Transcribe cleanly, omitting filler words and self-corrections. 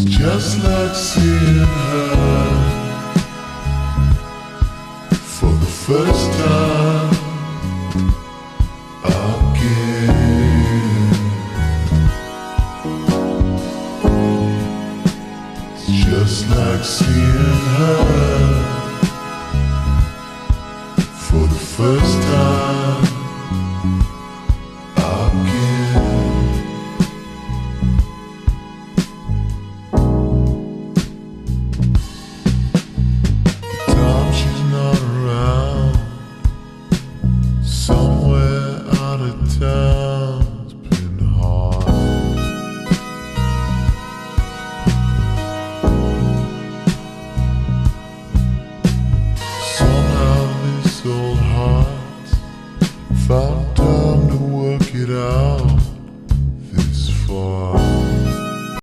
Just like seeing her for the first time again. It's just like seeing her for the first time